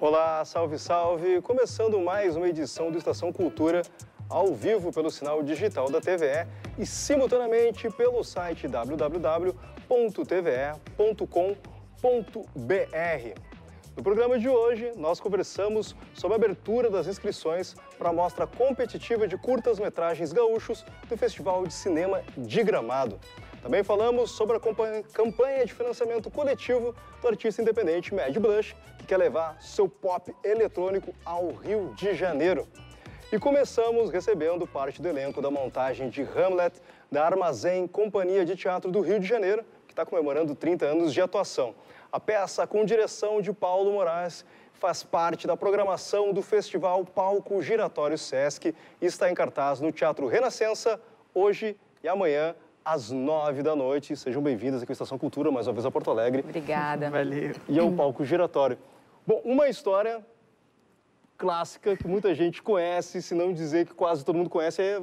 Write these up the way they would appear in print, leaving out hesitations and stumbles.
Olá, salve, salve! Começando mais uma edição do Estação Cultura, ao vivo pelo sinal digital da TVE e simultaneamente pelo site www.tve.com.br. No programa de hoje, nós conversamos sobre a abertura das inscrições para a mostra competitiva de curtas-metragens gaúchos do Festival de Cinema de Gramado. Também falamos sobre a campanha de financiamento coletivo do artista independente Mad Blush, que quer levar seu pop eletrônico ao Rio de Janeiro. E começamos recebendo parte do elenco da montagem de Hamlet da Armazém Companhia de Teatro do Rio de Janeiro, que está comemorando 30 anos de atuação. A peça, com direção de Paulo Moraes, faz parte da programação do Festival Palco Giratório Sesc e está em cartaz no Teatro Renascença, hoje e amanhã, às 9 da noite. Sejam bem-vindas aqui à Estação Cultura, mais uma vez a Porto Alegre. Obrigada. Valeu. E ao Palco Giratório. Bom, uma história clássica que muita gente conhece, se não dizer que quase todo mundo conhece, é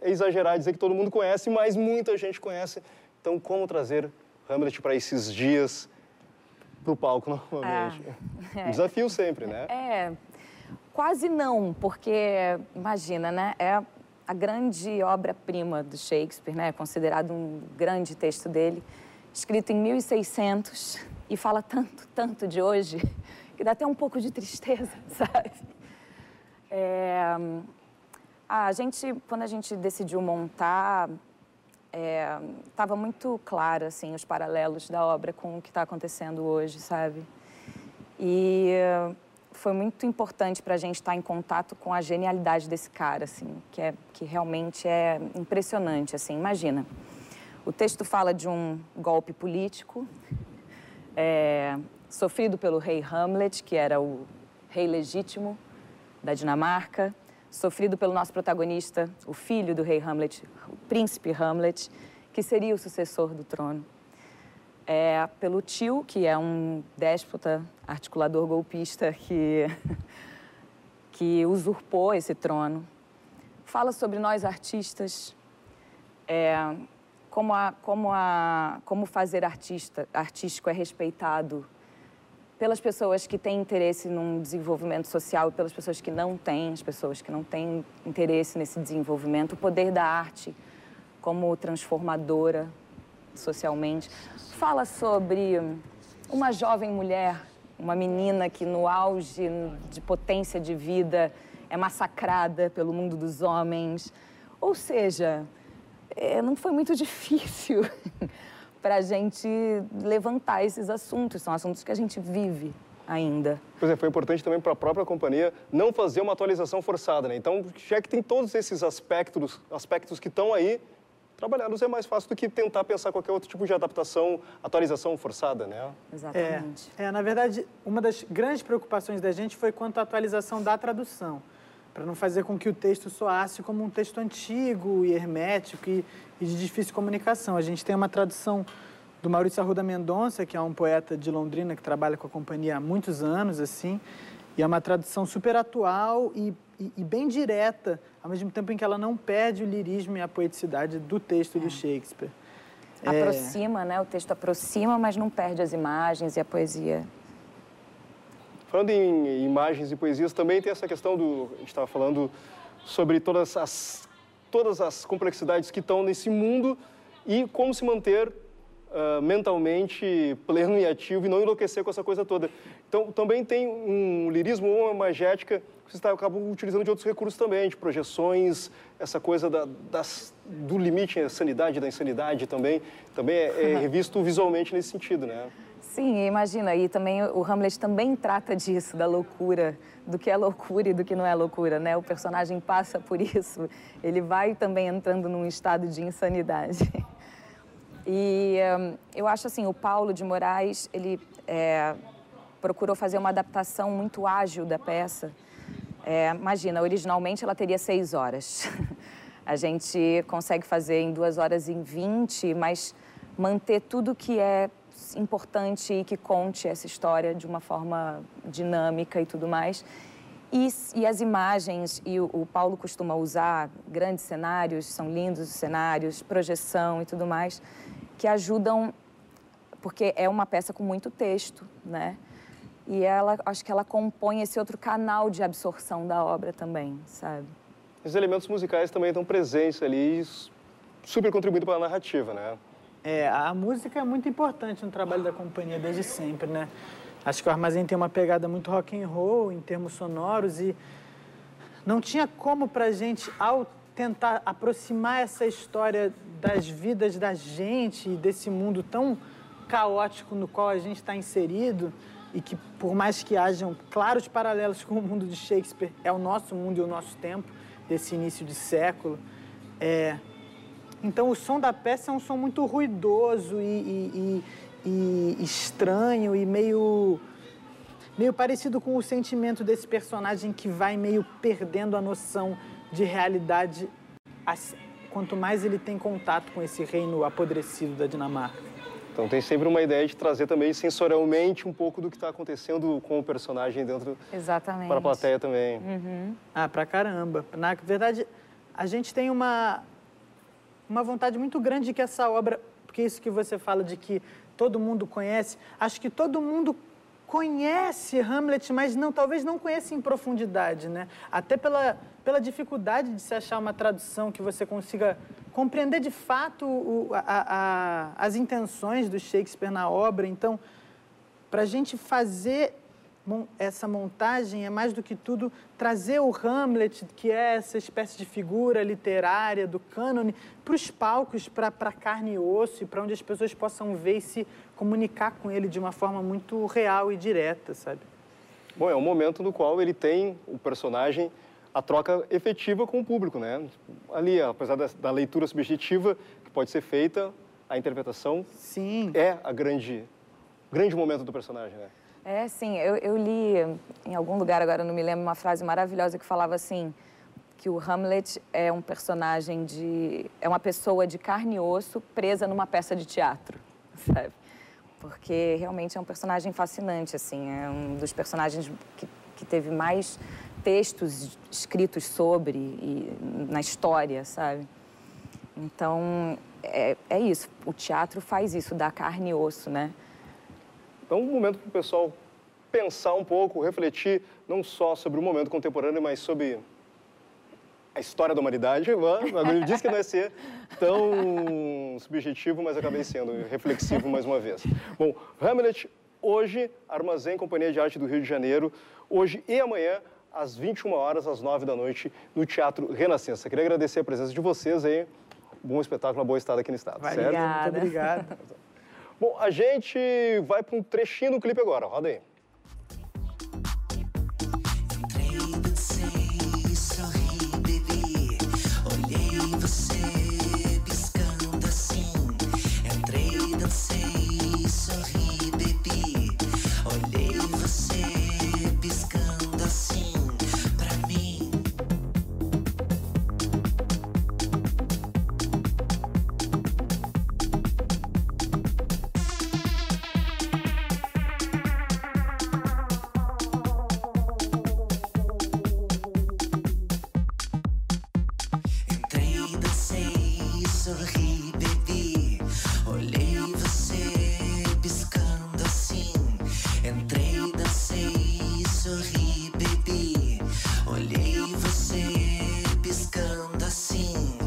exagerar dizer que todo mundo conhece, mas muita gente conhece. Então, como trazer Hamlet para esses dias para o palco novamente? Um desafio sempre, né? Quase não, porque, imagina, né? É a grande obra-prima do Shakespeare, né? É considerado um grande texto dele, escrito em 1600 e fala tanto de hoje, que dá até um pouco de tristeza, sabe? Quando a gente decidiu montar, estava muito claro, assim, os paralelos da obra com o que está acontecendo hoje, sabe? E foi muito importante para a gente estar em contato com a genialidade desse cara, assim, que realmente é impressionante, assim. Imagina, o texto fala de um golpe político sofrido pelo rei Hamlet, que era o rei legítimo da Dinamarca, sofrido pelo nosso protagonista, o filho do rei Hamlet, o príncipe Hamlet, que seria o sucessor do trono. Pelo tio, que é um déspota, articulador golpista que usurpou esse trono. Fala sobre nós artistas, como fazer artístico é respeitado pelas pessoas que têm interesse num desenvolvimento social e pelas pessoas que não têm, as pessoas que não têm interesse nesse desenvolvimento, o poder da arte como transformadora socialmente. Fala sobre uma jovem mulher, uma menina que no auge de potência de vida é massacrada pelo mundo dos homens. Ou seja, não foi muito difícil para a gente levantar esses assuntos. São assuntos que a gente vive ainda. Pois é, foi importante também para a própria companhia não fazer uma atualização forçada, né? Então, já que tem todos esses aspectos que estão aí, trabalhá-los é mais fácil do que tentar pensar qualquer outro tipo de adaptação, atualização forçada, né? Exatamente. Na verdade, uma das grandes preocupações da gente foi quanto à atualização da tradução, para não fazer com que o texto soasse como um texto antigo e hermético e de difícil comunicação. A gente tem uma tradução do Maurício Arruda Mendonça, que é um poeta de Londrina que trabalha com a companhia há muitos anos, assim, e é uma tradução super atual e bem direta, ao mesmo tempo em que ela não perde o lirismo e a poeticidade do texto do Shakespeare. Aproxima, né? O texto aproxima, mas não perde as imagens e a poesia. Falando em imagens e poesias, também tem essa questão a gente estava falando sobre todas as complexidades que estão nesse mundo e como se manter mentalmente pleno e ativo e não enlouquecer com essa coisa toda. Então, também tem um lirismo ou uma imagética que você acaba utilizando de outros recursos também, de projeções, essa coisa do limite, a sanidade da insanidade também é revisto visualmente nesse sentido, né? Sim, imagina, e também o Hamlet também trata disso, da loucura, do que é loucura e do que não é loucura, né? O personagem passa por isso, ele vai também entrando num estado de insanidade. E eu acho assim, o Paulo de Moraes, ele procurou fazer uma adaptação muito ágil da peça. Imagina, originalmente ela teria 6 horas. A gente consegue fazer em 2 horas e 20, mas manter tudo que é importante e que conte essa história de uma forma dinâmica e tudo mais. E as imagens, e o Paulo costuma usar grandes cenários, são lindos os cenários, projeção e tudo mais, que ajudam, porque é uma peça com muito texto, né? E acho que ela compõe esse outro canal de absorção da obra também, sabe? Os elementos musicais também estão presentes ali, super contribuindo para a narrativa, né? A música é muito importante no trabalho da companhia desde sempre, né? Acho que o Armazém tem uma pegada muito rock and roll em termos sonoros e não tinha como pra gente, ao tentar aproximar essa história das vidas da gente e desse mundo tão caótico no qual a gente está inserido e que, por mais que hajam claros paralelos com o mundo de Shakespeare, é o nosso mundo e o nosso tempo, desse início de século. Então, o som da peça é um som muito ruidoso e estranho e meio parecido com o sentimento desse personagem que vai meio perdendo a noção de realidade quanto mais ele tem contato com esse reino apodrecido da Dinamarca. Então tem sempre uma ideia de trazer também sensorialmente um pouco do que está acontecendo com o personagem dentro. Exatamente. Para a plateia também. Uhum. Pra caramba. Na verdade, a gente tem uma vontade muito grande de que essa obra, porque isso que você fala de que todo mundo conhece, acho que todo mundo conhece Hamlet, mas talvez não conheça em profundidade, né? Até pela dificuldade de se achar uma tradução que você consiga compreender de fato as intenções do Shakespeare na obra. Então, para a gente fazer essa montagem, é mais do que tudo trazer o Hamlet, que é essa espécie de figura literária do cânone, para os palcos, para carne e osso, e para onde as pessoas possam ver e se comunicar com ele de uma forma muito real e direta, sabe? Bom, é um momento no qual ele tem, o personagem, a troca efetiva com o público, né? Ali, apesar da leitura subjetiva que pode ser feita, a interpretação Sim. É a grande momento do personagem, né? Sim, eu li em algum lugar, agora não me lembro, uma frase maravilhosa que falava assim, que o Hamlet é um personagem é uma pessoa de carne e osso presa numa peça de teatro, sabe? Porque realmente é um personagem fascinante, assim, é um dos personagens que teve mais textos escritos sobre na história, sabe? Então, é isso, o teatro faz isso, dá carne e osso, né? Então, um momento para o pessoal pensar um pouco, refletir, não só sobre o momento contemporâneo, mas sobre a história da humanidade. Ele disse que não ia ser tão subjetivo, mas acabei sendo reflexivo mais uma vez. Bom, Hamlet, hoje, Armazém, Companhia de Arte do Rio de Janeiro, hoje e amanhã, às 21 horas, às 9 da noite, no Teatro Renascença. Queria agradecer a presença de vocês aí. Bom espetáculo, uma boa estada aqui no estado. Certo? Muito obrigado. Bom, a gente vai para um trechinho do clipe agora. Roda aí. Entrei, dancei, sorri, bebi. Olhei você piscando assim. Entrei, dancei, sorri, bebi. Olhei você piscando assim pra mim. Sorri, bebi. Olhei você piscando assim. Entrei, dancei, sorri, bebi. Olhei você piscando assim.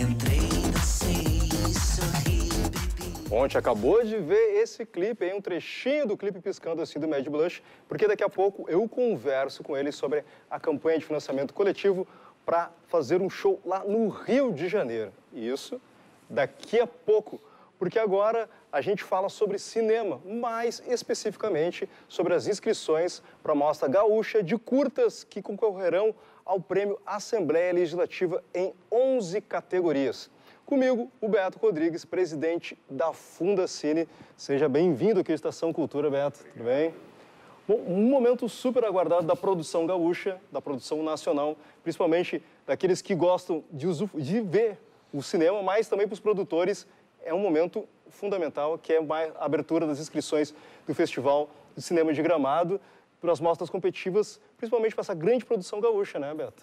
Entrei, dancei, sorri, bebi. Bom, a gente acabou de ver esse clipe aí, um trechinho do clipe Piscando Assim do Mad Blush, porque daqui a pouco eu converso com ele sobre a campanha de financiamento coletivo para fazer um show lá no Rio de Janeiro. E isso daqui a pouco, porque agora a gente fala sobre cinema, mais especificamente sobre as inscrições para a Mostra Gaúcha de curtas que concorrerão ao Prêmio Assembleia Legislativa em 11 categorias. Comigo, o Beto Rodrigues, presidente da Fundacine. Seja bem-vindo aqui à Estação Cultura, Beto. Tudo bem? Bom, um momento super aguardado da produção gaúcha, da produção nacional, principalmente daqueles que gostam de ver o cinema, mas também para os produtores é um momento fundamental, que é a abertura das inscrições do Festival de Cinema de Gramado, para as mostras competitivas, principalmente para essa grande produção gaúcha, né, Beto?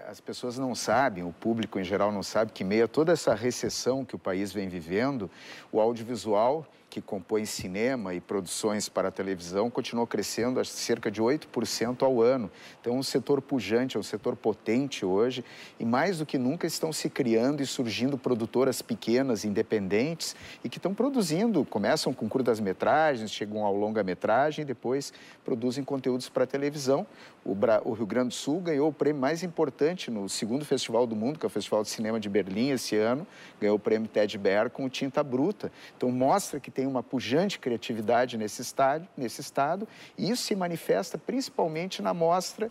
As pessoas não sabem, o público em geral não sabe que, em meio a toda essa recessão que o país vem vivendo, o audiovisual, que compõe cinema e produções para a televisão, continuou crescendo a cerca de 8% ao ano. Então, é um setor pujante, é um setor potente hoje, e mais do que nunca estão se criando e surgindo produtoras pequenas, independentes, e que estão produzindo, começam com curtas-metragens, chegam ao longa-metragem e depois produzem conteúdos para a televisão. O Rio Grande do Sul ganhou o prêmio mais importante no segundo festival do mundo, que é o Festival de Cinema de Berlim, esse ano, ganhou o prêmio Ted Baer com o Tinta Bruta. Então, mostra que tem uma pujante criatividade nesse estado, e isso se manifesta principalmente na mostra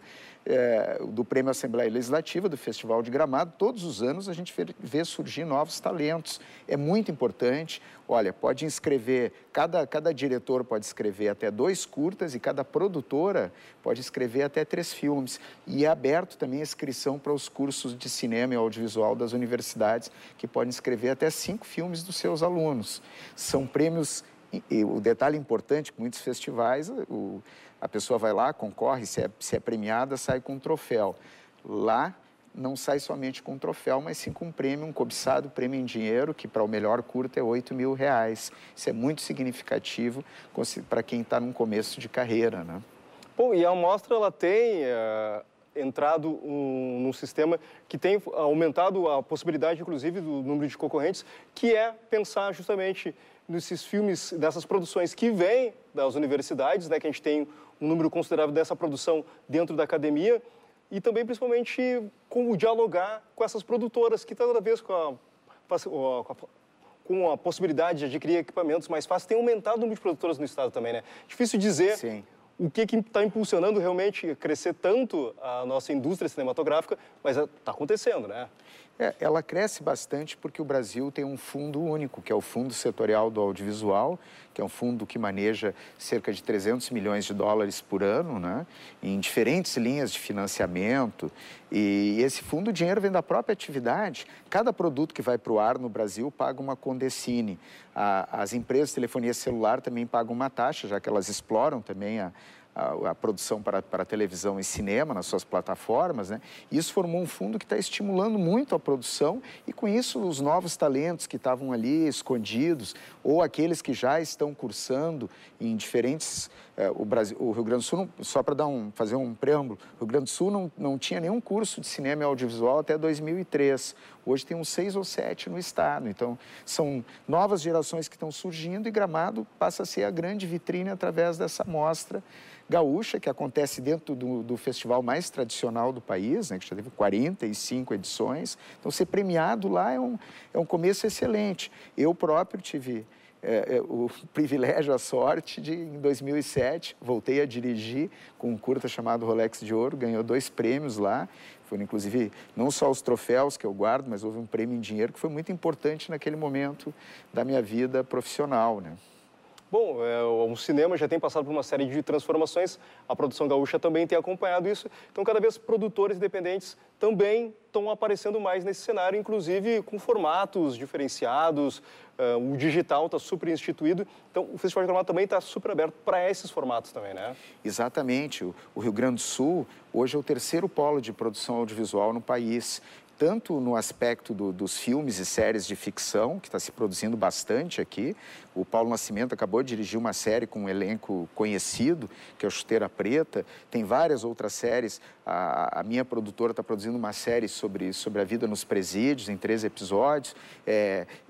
do Prêmio Assembleia Legislativa, do Festival de Gramado. Todos os anos a gente vê surgir novos talentos. É muito importante. Olha, pode inscrever, cada diretor pode escrever até 2 curtas e cada produtora pode escrever até 3 filmes. E é aberto também a inscrição para os cursos de cinema e audiovisual das universidades, que podem escrever até 5 filmes dos seus alunos. São prêmios, e o detalhe importante, que muitos festivais, a pessoa vai lá, concorre, se é premiada, sai com um troféu. Lá, não sai somente com um troféu, mas sim com um prêmio, um cobiçado prêmio em dinheiro, que para o melhor curta é R$8.000. Isso é muito significativo para quem está num começo de carreira, né? Bom, e a mostra, ela tem entrado num sistema que tem aumentado a possibilidade, inclusive, do número de concorrentes, que é pensar justamente nesses filmes, dessas produções que vêm das universidades, né, que a gente tem um número considerável dessa produção dentro da academia, e também, principalmente, como dialogar com essas produtoras que, cada vez com a possibilidade de adquirir equipamentos mais fáceis, tem aumentado o número de produtoras no estado também, né? Difícil dizer. Sim. O que está impulsionando realmente crescer tanto a nossa indústria cinematográfica, mas está acontecendo, né? Ela cresce bastante porque o Brasil tem um fundo único, que é o Fundo Setorial do Audiovisual, que é um fundo que maneja cerca de $300 milhões por ano, né? Em diferentes linhas de financiamento. E esse fundo, o dinheiro vem da própria atividade. Cada produto que vai para o ar no Brasil paga uma condecine. As empresas de telefonia celular também pagam uma taxa, já que elas exploram também a produção para televisão e cinema nas suas plataformas, né? E isso formou um fundo que está estimulando muito a produção, e com isso os novos talentos que estavam ali escondidos, ou aqueles que já estão cursando em diferentes... o Rio Grande do Sul, só para fazer um preâmbulo, o Rio Grande do Sul não tinha nenhum curso de cinema e audiovisual até 2003. Hoje tem uns 6 ou 7 no estado. Então, são novas gerações que estão surgindo, e Gramado passa a ser a grande vitrine através dessa mostra gaúcha, que acontece dentro do festival mais tradicional do país, né, que já teve 45 edições. Então, ser premiado lá é um começo excelente. Eu próprio tive o privilégio, a sorte de, em 2007, voltei a dirigir com um curta chamado Rolex de Ouro, ganhou 2 prêmios lá. Foram, inclusive, não só os troféus que eu guardo, mas houve um prêmio em dinheiro que foi muito importante naquele momento da minha vida profissional, né? Bom, o cinema já tem passado por uma série de transformações, a produção gaúcha também tem acompanhado isso, então cada vez produtores independentes também estão aparecendo mais nesse cenário, inclusive com formatos diferenciados, o digital está super instituído, então o Festival de Gramado também está super aberto para esses formatos também, né? Exatamente, o Rio Grande do Sul hoje é o 3º polo de produção audiovisual no país, tanto no aspecto dos filmes e séries de ficção, que está se produzindo bastante aqui. O Paulo Nascimento acabou de dirigir uma série com um elenco conhecido, que é o Chuteira Preta. Tem várias outras séries. A minha produtora está produzindo uma série sobre a vida nos presídios, em 3 episódios.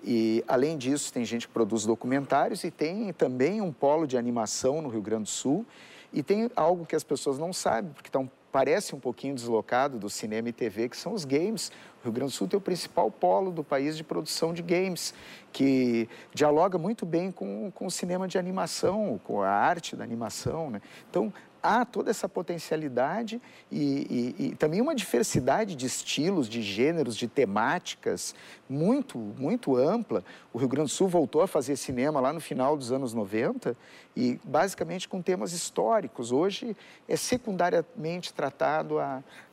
E, além disso, tem gente que produz documentários, e tem também um polo de animação no Rio Grande do Sul. E tem algo que as pessoas não sabem, porque parece um pouquinho deslocado do cinema e TV, que são os games. O Rio Grande do Sul tem o principal polo do país de produção de games, que dialoga muito bem com o cinema de animação, com a arte da animação, né? Então, há toda essa potencialidade e também uma diversidade de estilos, de gêneros, de temáticas muito, muito ampla. O Rio Grande do Sul voltou a fazer cinema lá no final dos anos 90 e basicamente com temas históricos. Hoje é secundariamente tratado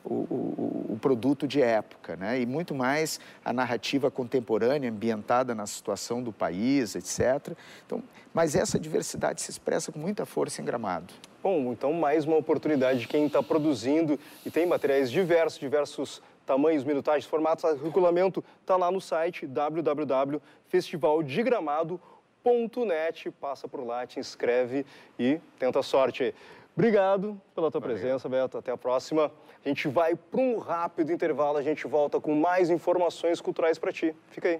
o produto de época, né? E muito mais a narrativa contemporânea, ambientada na situação do país, etc. Então, mas essa diversidade se expressa com muita força em Gramado. Bom, então mais uma oportunidade de quem está produzindo e tem materiais diversos tamanhos, minutagens, formatos. O regulamento está lá no site www.festivaldigramado.net. Passa por lá, te inscreve e tenta a sorte. Obrigado pela tua presença, Beto. Até a próxima. A gente vai para um rápido intervalo, a gente volta com mais informações culturais para ti. Fica aí.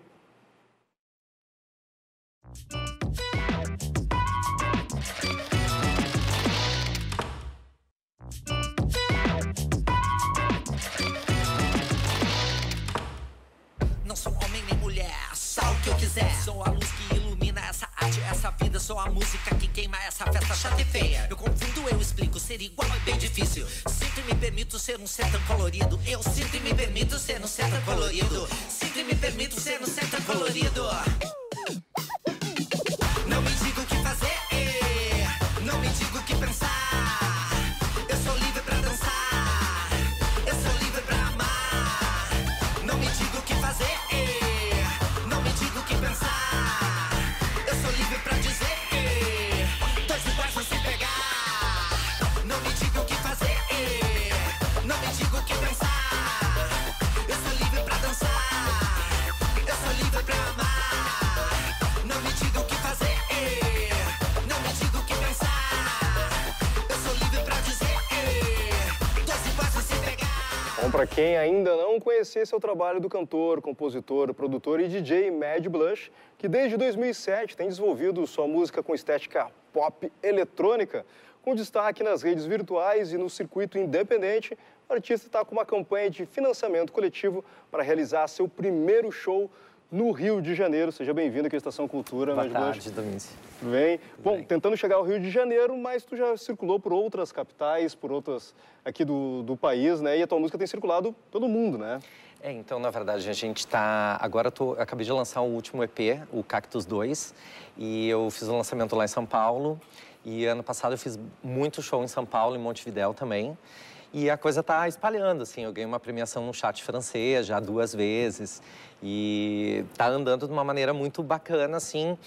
Não sou homem nem mulher, só o que eu quiser. Sou a luz que ilumina essa arte, essa vida. Sou a música que queima essa festa chata e feia. Eu confundo, eu explico, ser igual é bem difícil. Sinto e me permito ser um ser tão colorido. Eu sinto e me permito ser um ser tão colorido. Sinto e me permito ser um ser tão colorido. Não me diga o que fazer, não me diga o que pensar. Eu sou livre pra dançar, eu sou livre pra amar. Não me diga o que fazer, não me diga o que pensar. Eu sou livre pra dizer que dois iguais vão se pegar. Não me diga o que fazer, não me diga o que pensar. Eu sou livre pra dançar, eu sou livre pra amar. Não me diga o que fazer, não me diga o que pensar. Eu sou livre pra dizer que dois iguais vão se pegar. Bom, para quem ainda não conhecia esse é o trabalho do cantor, compositor, produtor e DJ Mad Blush, que desde 2007 tem desenvolvido sua música com estética pop eletrônica, com destaque nas redes virtuais e no circuito independente. O artista está com uma campanha de financiamento coletivo para realizar seu primeiro show no Rio de Janeiro. Seja bem-vindo aqui à Estação Cultura, Mad Boa Blush. tarde, Domingos. Tudo bem? Bom, tentando chegar ao Rio de Janeiro, mas tu já circulou por outras capitais, por outras aqui do país, né? E a tua música tem circulado pelo mundo, né? Então, na verdade, a gente está... Agora acabei de lançar o último EP, o Cactus 2, e eu fiz o lançamento lá em São Paulo. E ano passado eu fiz muito show em São Paulo, em Montevidéu também. E a coisa tá espalhando, assim. Eu ganhei uma premiação no Chat francês já 2 vezes. E tá andando de uma maneira muito bacana, assim,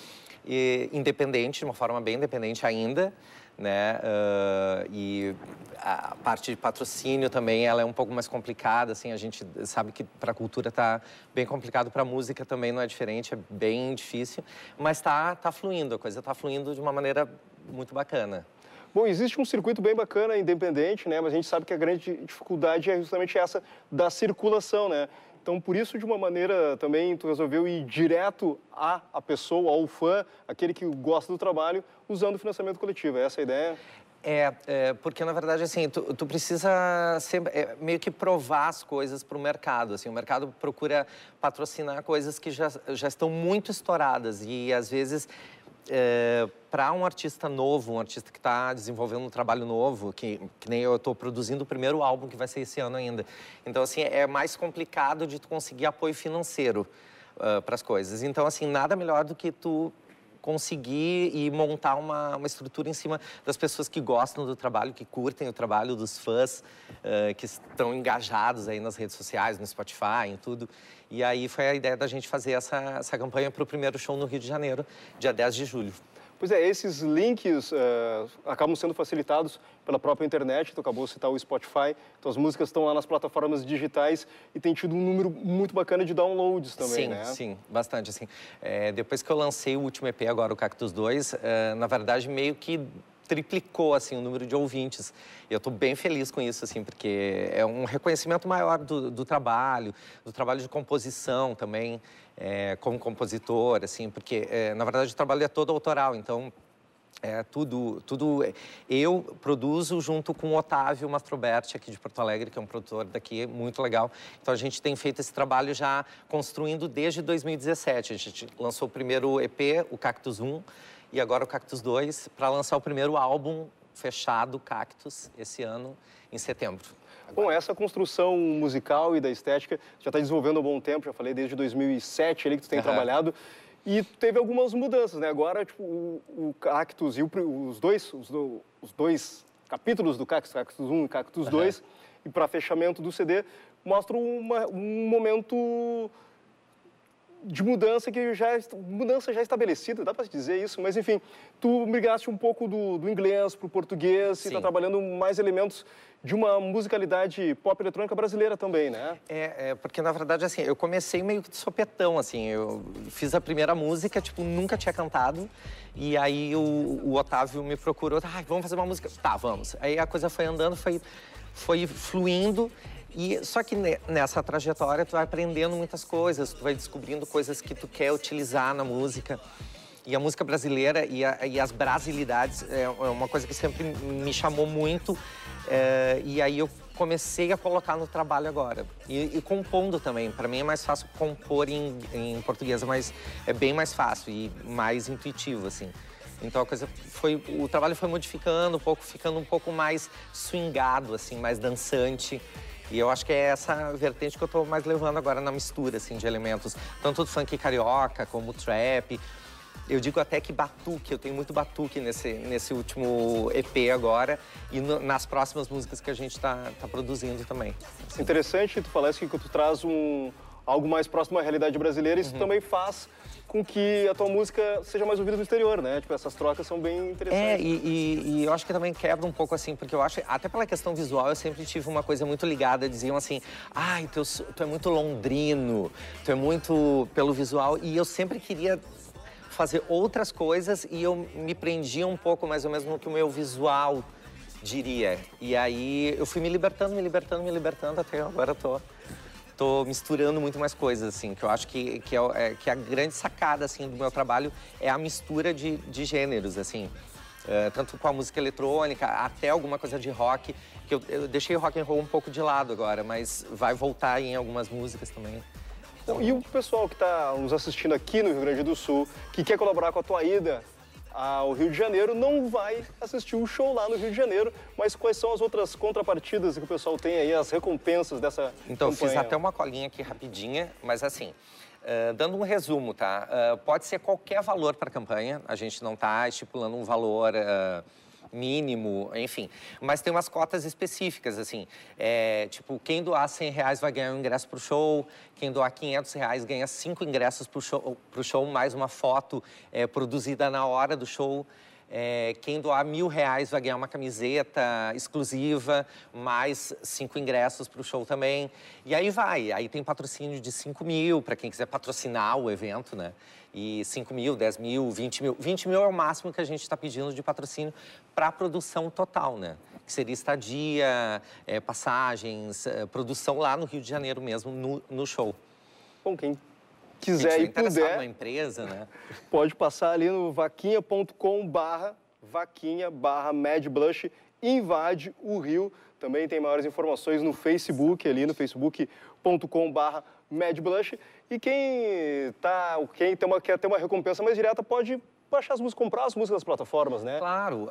e independente, de uma forma bem independente ainda, né? E a parte de patrocínio também, ela é um pouco mais complicada, assim. A gente sabe que para a cultura tá bem complicado, para a música também não é diferente, é bem difícil. Mas tá fluindo, a coisa tá fluindo de uma maneira muito bacana. Bom, existe um circuito bem bacana, independente, né? Mas a gente sabe que a grande dificuldade é justamente essa da circulação, né? Então, por isso, de uma maneira também, tu resolveu ir direto à pessoa, ao fã, aquele que gosta do trabalho, usando o financiamento coletivo. É essa a ideia? Porque, na verdade, assim, tu precisa meio que provar as coisas para o mercado. Assim, o mercado procura patrocinar coisas que já estão muito estouradas e, às vezes... para um artista novo, um artista que está desenvolvendo um trabalho novo, que nem eu estou produzindo o primeiro álbum que vai ser esse ano ainda. Então, assim, é mais complicado de tu conseguir apoio financeiro para as coisas. Então, assim, nada melhor do que tu conseguir e montar uma estrutura em cima das pessoas que gostam do trabalho, que curtem o trabalho, dos fãs que estão engajados aí nas redes sociais, no Spotify, em tudo. E aí foi a ideia da gente fazer essa campanha para o primeiro show no Rio de Janeiro, dia 10 de julho. Pois é, esses links acabam sendo facilitados pela própria internet. Tu acabou de citar o Spotify, então as músicas estão lá nas plataformas digitais e tem tido um número muito bacana de downloads também, né? Sim, bastante, assim. Depois que eu lancei o último EP, agora o Cactus 2, na verdade, meio que triplicou, assim, o número de ouvintes. E eu estou bem feliz com isso, assim, porque é um reconhecimento maior do trabalho de composição também, como compositor, assim, porque, na verdade, o trabalho é todo autoral, então, tudo eu produzo junto com o Otávio Mastroberti, aqui de Porto Alegre, que é um produtor daqui muito legal. Então, a gente tem feito esse trabalho já construindo desde 2017. A gente lançou o primeiro EP, o Cactus 1, e agora o Cactus 2, para lançar o primeiro álbum fechado, Cactus, esse ano, em setembro. Bom, essa construção musical e da estética já está desenvolvendo há um bom tempo, já falei desde 2007 ali que tu tem trabalhado, e teve algumas mudanças, né? Agora, tipo, o Cactus e os dois capítulos do Cactus, Cactus 1 e Cactus 2, e para fechamento do CD, mostram um momento de mudança mudança já estabelecida, dá para dizer isso, mas enfim, tu migraste um pouco do inglês para o português e está trabalhando mais elementos de uma musicalidade pop eletrônica brasileira também, né? Porque na verdade, assim, eu comecei meio que de sopetão, assim, eu fiz a primeira música, tipo, nunca tinha cantado, e aí o Otávio me procurou, vamos fazer uma música? Tá, vamos. Aí a coisa foi andando, foi fluindo. Só que nessa trajetória tu vai aprendendo muitas coisas, tu vai descobrindo coisas que tu quer utilizar na música. E a música brasileira e as brasilidades é uma coisa que sempre me chamou muito. E aí eu comecei a colocar no trabalho agora. E compondo também. Para mim é mais fácil compor em português, mas é bem mais fácil e mais intuitivo, assim. Então o trabalho foi modificando um pouco, ficando um pouco mais swingado, assim, mais dançante. E eu acho que é essa vertente que eu tô mais levando agora na mistura, assim, de elementos. Tanto do funk carioca, como trap. Eu digo até que batuque, eu tenho muito batuque nesse último EP agora. E nas próximas músicas que a gente tá produzindo também. Assim. Interessante, tu falaste que tu traz algo mais próximo à realidade brasileira. Isso também faz com que a tua música seja mais ouvida no exterior, né? Tipo, essas trocas são bem interessantes. E eu acho que também quebra um pouco assim, porque eu acho, até pela questão visual, eu sempre tive uma coisa muito ligada, diziam assim, tu é muito londrino, tu é muito pelo visual, e eu sempre queria fazer outras coisas e eu me prendia um pouco mais ou menos no que o meu visual diria. E aí eu fui me libertando, até agora tô misturando muito mais coisas, assim, que eu acho que a grande sacada, assim, do meu trabalho é a mistura de gêneros, assim. Tanto com a música eletrônica, até alguma coisa de rock, que eu deixei o rock and roll um pouco de lado agora, mas vai voltar em algumas músicas também. Então, e o pessoal que está nos assistindo aqui no Rio Grande do Sul, que quer colaborar com a tua ida ao Rio de Janeiro, não vai assistir o show lá no Rio de Janeiro, mas quais são as outras contrapartidas que o pessoal tem aí, as recompensas dessa Então, campanha? eu fiz até uma colinha aqui rapidinha, mas assim, dando um resumo, tá? Pode ser qualquer valor para a campanha, a gente não está estipulando um valor mínimo, enfim. Mas tem umas cotas específicas, assim. Tipo, quem doar R$100 vai ganhar um ingresso pro show, quem doar R$500 ganha 5 ingressos pro show, mais uma foto produzida na hora do show. Quem doar R$1.000 vai ganhar uma camiseta exclusiva, mais 5 ingressos para o show também. E aí vai. Aí tem patrocínio de 5 mil, para quem quiser patrocinar o evento, né? E 5 mil, 10 mil, 20 mil. 20 mil é o máximo que a gente está pedindo de patrocínio para a produção total, né? Que seria estadia, passagens, produção lá no Rio de Janeiro mesmo, no show. Bom, quem quiser e puder, na empresa, né? Pode passar ali no vaquinha.com/vaquinha/madblush, invade o Rio. Também tem maiores informações no Facebook, ali no facebook.com/madblush. E quem quer ter uma recompensa mais direta pode baixar as músicas, comprar as músicas das plataformas, né? Claro,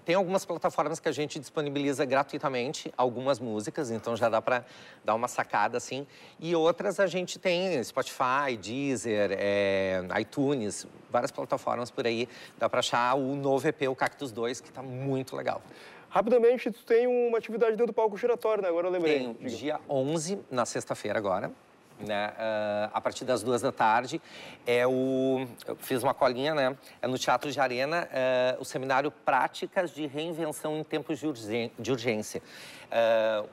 tem algumas plataformas que a gente disponibiliza gratuitamente algumas músicas, então já dá para dar uma sacada, assim. E outras a gente tem Spotify, Deezer, iTunes, várias plataformas por aí. Dá para achar o novo EP, o Cactus 2, que está muito legal. Rapidamente, tu tem uma atividade dentro do palco giratório, né? Agora eu lembrei. Tem dia 11, na sexta-feira agora. Né? A partir das 2 da tarde, eu fiz uma colinha, né? É no Teatro de Arena, o seminário Práticas de Reinvenção em Tempos de Urgência.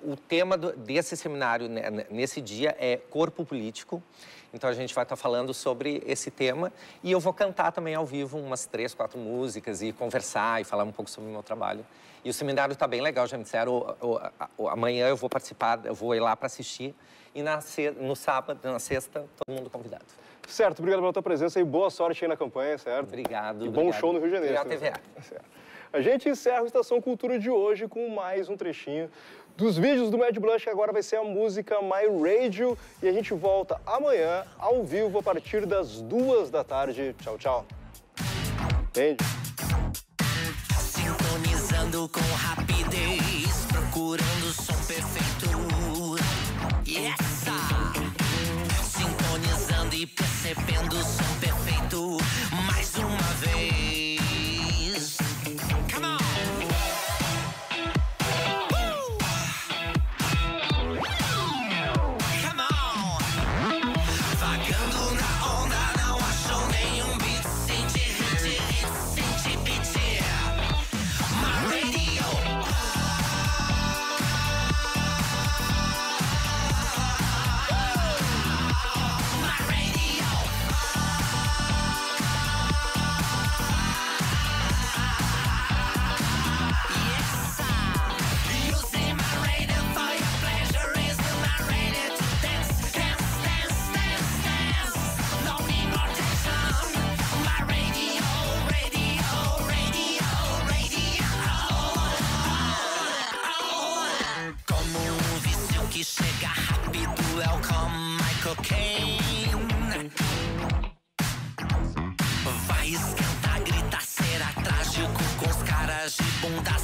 O tema desse seminário, né, nesse dia, é corpo político. Então, a gente vai estar falando sobre esse tema e eu vou cantar também ao vivo umas 3, 4 músicas e conversar e falar um pouco sobre o meu trabalho. E o seminário está bem legal, já me disseram, amanhã eu vou participar, eu vou ir lá para assistir. E no sábado, na sexta, todo mundo convidado. Certo, obrigado pela tua presença e boa sorte aí na campanha, certo? Obrigado. E bom show no Rio de Janeiro. E a TVA. Certo. A gente encerra o Estação Cultura de hoje com mais um trechinho dos vídeos do Mad Blush. Agora vai ser a música My Radio e a gente volta amanhã ao vivo a partir das 2 da tarde. Tchau, tchau. Entende? Sintonizando com rapidez, procurando o som perfeito. Yes! Sintonizando e percebendo o som perfeito mais uma vez. Come on! Come on! Vagando na onda. que chega rápido é o Come Michael Caine. Vai esquentar, grita, será trágico com os caras de bunda